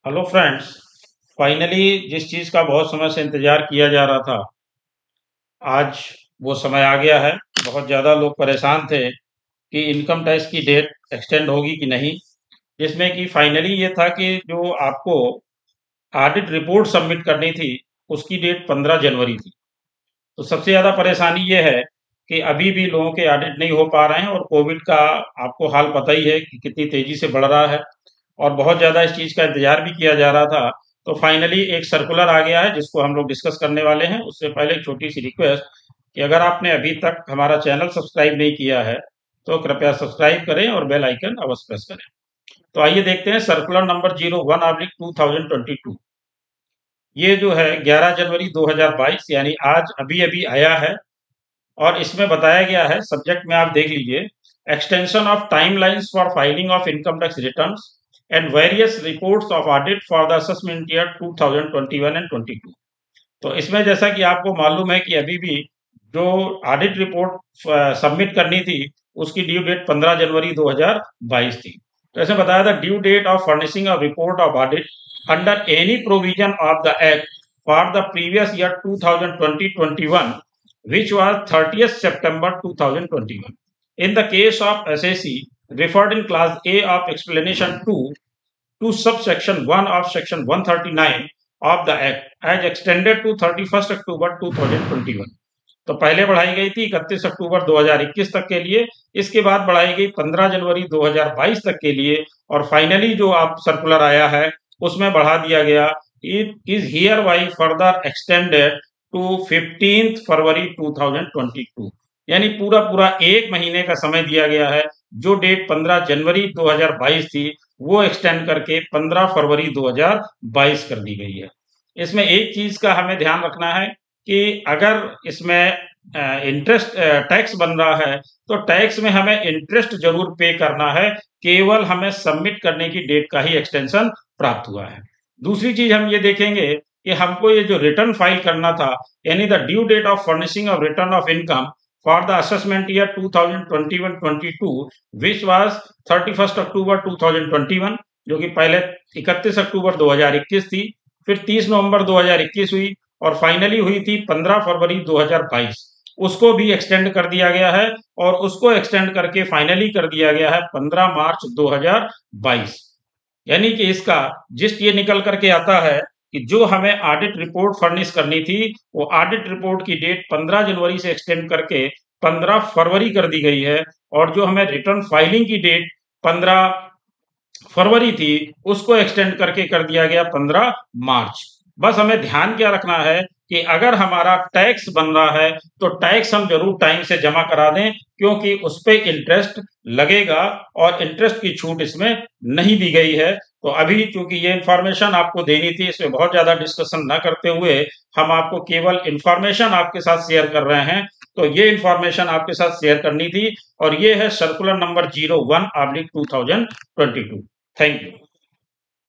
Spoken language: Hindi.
Hello friends. फाइनली जिस चीज़ का बहुत समय से इंतज़ार किया जा रहा था, आज वो समय आ गया है। बहुत ज़्यादा लोग परेशान थे कि इनकम टैक्स की डेट एक्सटेंड होगी कि नहीं, जिसमें कि फाइनली ये था कि जो आपको ऑडिट रिपोर्ट सबमिट करनी थी, उसकी डेट 15 जनवरी थी। तो सबसे ज़्यादा परेशानी ये है कि अभी भी लोगों के ऑडिट नहीं हो पा रहे हैं, और कोविड का आपको हाल पता ही है कि कितनी तेज़ी से बढ़ रहा है, और बहुत ज़्यादा इस चीज़ का इंतजार भी किया जा रहा था। तो फाइनली एक सर्कुलर आ गया है जिसको हम लोग डिस्कस करने वाले हैं। उससे पहले एक छोटी सी रिक्वेस्ट कि अगर आपने अभी तक हमारा चैनल सब्सक्राइब नहीं किया है तो कृपया सब्सक्राइब करें और बेल आइकन अवश्य प्रेस करें। तो आइए देखते हैं सर्कुलर नंबर 01/2022। ये जो है 11 जनवरी 2022 यानी आज अभी अभी आया है, और इसमें बताया गया है, सब्जेक्ट में आप देख लीजिए, extension of timelines for filing of income tax returns and various reports of audit for the assessment year 2021 and 22। तो इसमें जैसा कि आपको मालूम है कि अभी भी जो ऑडिट रिपोर्ट सबमिट करनी थी, उसकी ड्यू डेट 15 जनवरी 2022 थी। तो ऐसे बताया था, due date of furnishing a report of audit under any provision of the act for the previous year 2020-21 which was 30th September 2021. In the case of SAC referred in class A of explanation 2 to subsection 1 of section 139 of the act as extended to 31st October 2021। तो पहले बढ़ाई गई थी 31 अक्टूबर 2021 तक के लिए, इसके बाद बढ़ाई गई 15 जनवरी 2022 तक के लिए, और फाइनली जो आप सर्कुलर आया है उसमें बढ़ा दिया गया, it is hereby further extended to 15 February 2022। यानी पूरा पूरा एक महीने का समय दिया गया है। जो डेट 15 जनवरी 2022 थी, वो एक्सटेंड करके 15 फरवरी 2022 कर दी गई है। इसमें एक चीज का हमें ध्यान रखना है कि अगर इसमें इंटरेस्ट टैक्स बन रहा है, तो टैक्स में हमें इंटरेस्ट जरूर पे करना है, केवल हमें सबमिट करने की डेट का ही एक्सटेंशन प्राप्त हुआ है। दूसरी चीज हम ये देखेंगे कि हमको ये जो रिटर्न फाइल करना था, यानी the due date of furnishing of return of income for the assessment year 2021-22 which was 31 October 2021, जो कि पहले 31 अक्टूबर 2021 थी, फिर 30 नवंबर 2021 हुई, और फाइनली हुई थी 15 फरवरी 2022। उसको भी एक्सटेंड कर दिया गया है, और उसको एक्सटेंड करके फाइनली कर दिया गया है 15 मार्च 2022। यानी कि इसका जिस्ट ये निकल करके आता है कि जो हमें ऑडिट रिपोर्ट फर्निश करनी थी, वो ऑडिट रिपोर्ट की डेट 15 जनवरी से एक्सटेंड करके 15 फरवरी कर दी गई है, और जो हमें रिटर्न फाइलिंग की डेट 15 फरवरी थी, उसको एक्सटेंड करके कर दिया गया 15 मार्च। बस हमें ध्यान क्या रखना है कि अगर हमारा टैक्स बन रहा है तो टैक्स हम जरूर टाइम से जमा करा दें, क्योंकि उस पर इंटरेस्ट लगेगा, और इंटरेस्ट की छूट इसमें नहीं दी गई है। तो अभी चूंकि ये इंफॉर्मेशन आपको देनी थी, इसमें बहुत ज्यादा डिस्कशन न करते हुए हम आपको केवल इंफॉर्मेशन आपके साथ शेयर कर रहे हैं। तो ये इंफॉर्मेशन आपके साथ शेयर करनी थी, और ये है सर्कुलर नंबर 01/2022। Thank you.